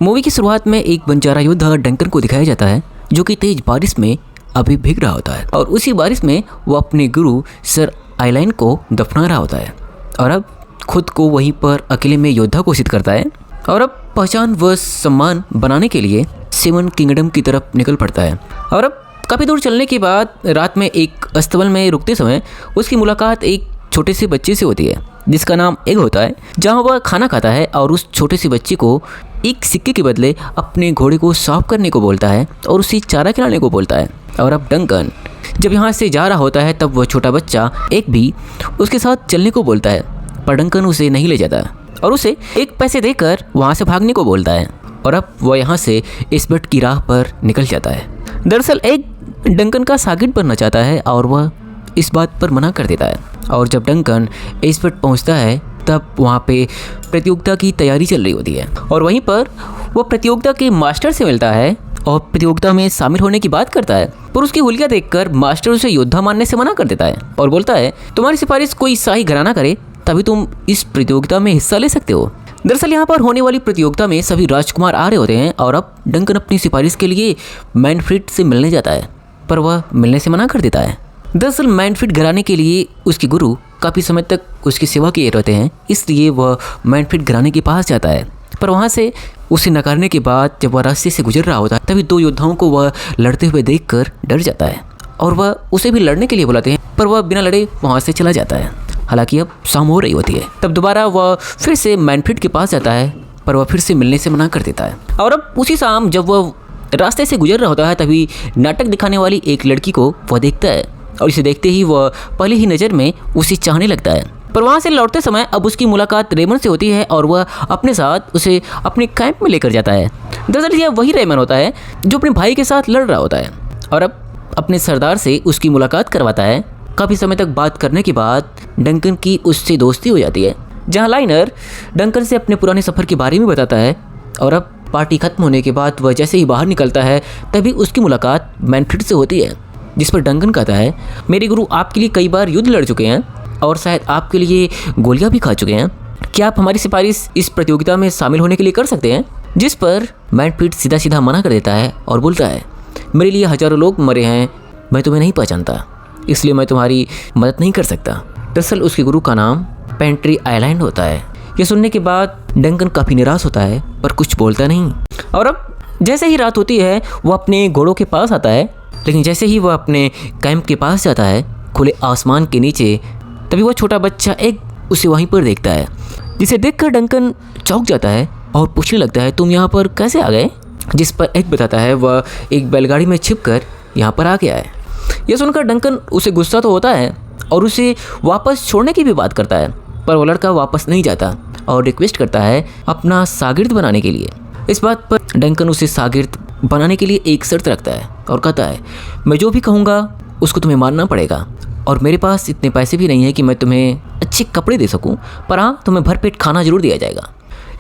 Movie की शुरुआत में एक बंजारा योद्धा डंकन को दिखाया जाता है जो कि तेज बारिश में अभी भीग रहा होता है और उसी बारिश में वो अपने गुरु सर आइलैंड को दफना रहा होता है और अब खुद को वहीं पर अकेले में योद्धा घोषित करता है और अब पहचान व सम्मान बनाने के लिए सेवन किंगडम की तरफ निकल पड़ता है। और अब काफ़ी दूर चलने के बाद रात में एक अस्तबल में रुकते समय उसकी मुलाकात एक छोटे से बच्चे से होती है जिसका नाम एग होता है, जहाँ वह खाना खाता है और उस छोटे से बच्चे को एक सिक्के के बदले अपने घोड़े को साफ करने को बोलता है और उसे चारा खिलाने को बोलता है। और अब डंकन जब यहाँ से जा रहा होता है तब वह छोटा बच्चा एक भी उसके साथ चलने को बोलता है, पर डंकन उसे नहीं ले जाता और उसे एक पैसे देकर वहाँ से भागने को बोलता है। और अब वह यहाँ से इस्बर्ट की राह पर निकल जाता है। दरअसल एक डंकन का शागिर्द बनना चाहता है और वह इस बात पर मना कर देता है। और जब डंकन इस्बर्ट पहुँचता है तब वहाँ पे प्रतियोगिता की तैयारी चल रही होती है और वहीं पर वह प्रतियोगिता के मास्टर से मिलता है और प्रतियोगिता में शामिल होने की बात करता है, पर उसकी हुलिया देखकर मास्टर उसे योद्धा मानने से मना कर देता है और बोलता है तुम्हारी सिफारिश कोई शाही घराना करे तभी तुम इस प्रतियोगिता में हिस्सा ले सकते हो। दरअसल यहाँ पर होने वाली प्रतियोगिता में सभी राजकुमार आ रहे होते हैं और अब डंकन अपनी सिफारिश के लिए मैनफ्रीड से मिलने जाता है, पर वह मिलने से मना कर देता है। दरअसल मैनफ्रीड घराने के लिए उसके गुरु काफ़ी समय तक उसकी सेवा किए रहते हैं, इसलिए वह मैनफ्रीड घराने के पास जाता है, पर वहाँ से उसे नकारने के बाद जब वह रास्ते से गुजर रहा होता है तभी दो योद्धाओं को वह लड़ते हुए देखकर डर जाता है और वह उसे भी लड़ने के लिए बुलाते हैं, पर वह बिना लड़े वहाँ से चला जाता है। हालांकि अब शाम हो रही होती है, तब दोबारा वह फिर से मैनफ्रीड के पास जाता है, पर वह फिर से मिलने से मना कर देता है। और अब उसी शाम जब वह रास्ते से गुजर रहा होता है तभी नाटक दिखाने वाली एक लड़की को वह देखता है और इसे देखते ही वह पहली ही नज़र में उसे चाहने लगता है। पर वहाँ से लौटते समय अब उसकी मुलाकात रेमन से होती है और वह अपने साथ उसे अपने कैंप में लेकर जाता है। दरअसल यह वही रेमन होता है जो अपने भाई के साथ लड़ रहा होता है और अब अपने सरदार से उसकी मुलाकात करवाता है। काफ़ी समय तक बात करने के बाद डंकन की उससे दोस्ती हो जाती है, जहाँ लाइनर डंकन से अपने पुराने सफ़र के बारे में बताता है। और अब पार्टी खत्म होने के बाद वह जैसे ही बाहर निकलता है तभी उसकी मुलाकात मैनफ्रीड से होती है, जिस पर डंकन कहता है मेरे गुरु आपके लिए कई बार युद्ध लड़ चुके हैं और शायद आपके लिए गोलियां भी खा चुके हैं, क्या आप हमारी सिफारिश इस प्रतियोगिता में शामिल होने के लिए कर सकते हैं? जिस पर मैनफ्रीड सीधा सीधा मना कर देता है और बोलता है मेरे लिए हजारों लोग मरे हैं, मैं तुम्हें नहीं पहचानता, इसलिए मैं तुम्हारी मदद नहीं कर सकता। दरअसल उसके गुरु का नाम पेंट्री आइलैंड होता है। यह सुनने के बाद डंकन काफ़ी निराश होता है पर कुछ बोलता नहीं। और अब जैसे ही रात होती है वह अपने घोड़ों के पास आता है, लेकिन जैसे ही वह अपने कैंप के पास जाता है खुले आसमान के नीचे, तभी वह छोटा बच्चा एक उसे वहीं पर देखता है, जिसे देखकर डंकन चौंक जाता है और पूछने लगता है तुम यहाँ पर कैसे आ गए? जिस पर एक बताता है वह एक बैलगाड़ी में छिपकर यहाँ पर आ गया है। यह सुनकर डंकन उसे गुस्सा तो होता है और उसे वापस छोड़ने की भी बात करता है, पर वो लड़का वापस नहीं जाता और रिक्वेस्ट करता है अपना शागिर्द बनाने के लिए। इस बात पर डंकन उसे शागिर्द बनाने के लिए एक शर्त रखता है और कहता है मैं जो भी कहूँगा उसको तुम्हें मानना पड़ेगा और मेरे पास इतने पैसे भी नहीं है कि मैं तुम्हें अच्छे कपड़े दे सकूं, पर हाँ तुम्हें भरपेट खाना जरूर दिया जाएगा।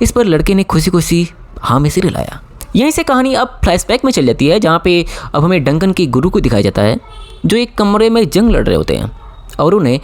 इस पर लड़के ने खुशी खुशी हाँ में सिर हिलाया। यहीं से कहानी अब फ्लैशबैक में चल जाती है, जहाँ पे अब हमें डंकन के गुरु को दिखाया जाता है जो एक कमरे में जंग लड़ रहे होते हैं और उन्हें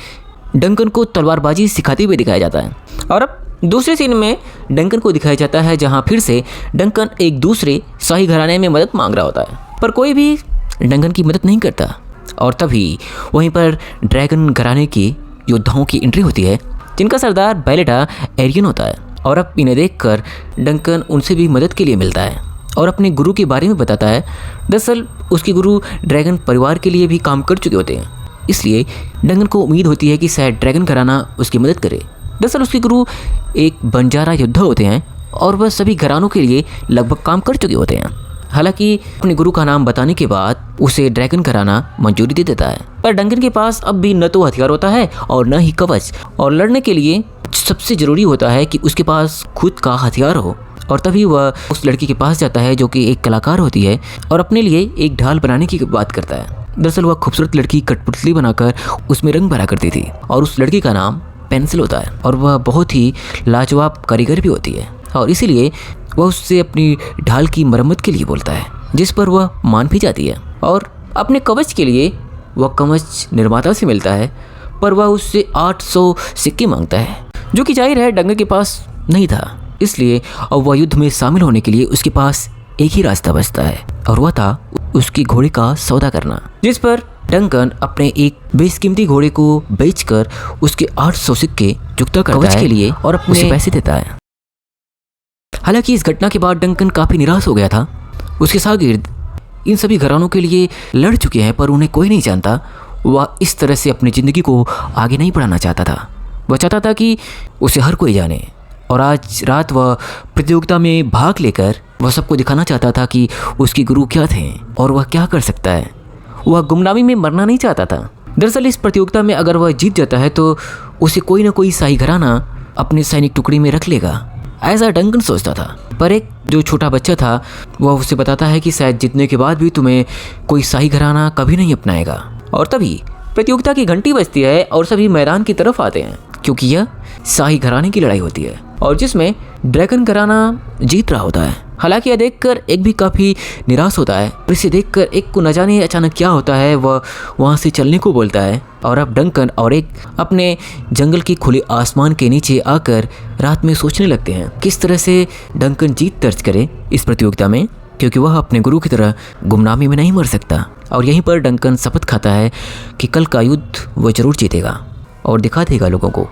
डंकन को तलवारबाजी सिखाते हुए दिखाया जाता है। और अब दूसरे सीन में डंकन को दिखाया जाता है जहाँ फिर से डंकन एक दूसरे शाही घराने में मदद मांग रहा होता है, पर कोई भी डंकन की मदद नहीं करता। और तभी वहीं पर ड्रैगन घराने के योद्धाओं की एंट्री होती है, जिनका सरदार बैलेटा एरियन होता है। और अब इन्हें देखकर डंकन उनसे भी मदद के लिए मिलता है और अपने गुरु के बारे में बताता है। दरअसल उसके गुरु ड्रैगन परिवार के लिए भी काम कर चुके होते हैं, इसलिए डंकन को उम्मीद होती है कि शायद ड्रैगन घराना उसकी मदद करे। दरअसल उसके गुरु एक बंजारा योद्धा होते हैं और वह सभी घरानों के लिए लगभग काम कर चुके होते हैं। हालांकि अपने गुरु का नाम बताने के बाद उसे ड्रैगन घराना मंजूरी दे देता है, पर डंकन के पास अब भी न तो हथियार होता है और न ही कवच, और लड़ने के लिए सबसे ज़रूरी होता है कि उसके पास खुद का हथियार हो। और तभी वह उस लड़की के पास जाता है जो कि एक कलाकार होती है और अपने लिए एक ढाल बनाने की बात करता है। दरअसल वह खूबसूरत लड़की कठपुतली बनाकर उसमें रंग भरा करती थी और उस लड़की का नाम पेंसिल होता है और वह बहुत ही लाजवाब कारीगर भी होती है और इसीलिए वह उससे अपनी ढाल की मरम्मत के लिए बोलता है, जिस पर वह मान भी जाती है। और अपने कवच के लिए वह कवच निर्माता से मिलता है, पर वह उससे 800 सिक्के मांगता है, जो कि जाहिर है डंकन के पास नहीं था। इसलिए अब वह युद्ध में शामिल होने के लिए उसके पास एक ही रास्ता बचता है और वह था उसकी घोड़े का सौदा करना, जिस पर डंकन अपने एक बेशकीमती घोड़े को बेचकर उसके 800 सिक्के चुकता करता है के लिए और अपने उसे पैसे देता है। हालांकि इस घटना के बाद डंकन काफ़ी निराश हो गया था। उसके शागिर्द इन सभी घरानों के लिए लड़ चुके हैं पर उन्हें कोई नहीं जानता। वह इस तरह से अपनी ज़िंदगी को आगे नहीं बढ़ाना चाहता था। वह चाहता था कि उसे हर कोई जाने और आज रात वह प्रतियोगिता में भाग लेकर वह सबको दिखाना चाहता था कि उसके गुरु क्या थे और वह क्या कर सकता है। वह गुमनामी में मरना नहीं चाहता था। दरअसल इस प्रतियोगिता में अगर वह जीत जाता है तो उसे कोई ना कोई शाही घराना अपने सैनिक टुकड़ी में रख लेगा, ऐसा डंकन सोचता था। पर एक जो छोटा बच्चा था वह उसे बताता है कि शायद जीतने के बाद भी तुम्हें कोई शाही घराना कभी नहीं अपनाएगा। और तभी प्रतियोगिता की घंटी बजती है और सभी मैदान की तरफ आते हैं क्योंकि यह शाही घराने की लड़ाई होती है और जिसमें ड्रैगन घराना जीत रहा होता है। हालांकि यह देखकर एक भी काफ़ी निराश होता है। इसे देखकर एक को न जाने अचानक क्या होता है, वह वहाँ से चलने को बोलता है और अब डंकन और एक अपने जंगल की खुले आसमान के नीचे आकर रात में सोचने लगते हैं किस तरह से डंकन जीत दर्ज करे इस प्रतियोगिता में, क्योंकि वह अपने गुरु की तरह गुमनामी में नहीं मर सकता। और यहीं पर डंकन शपथ खाता है कि कल का युद्ध वह जरूर जीतेगा और दिखा देगा लोगों को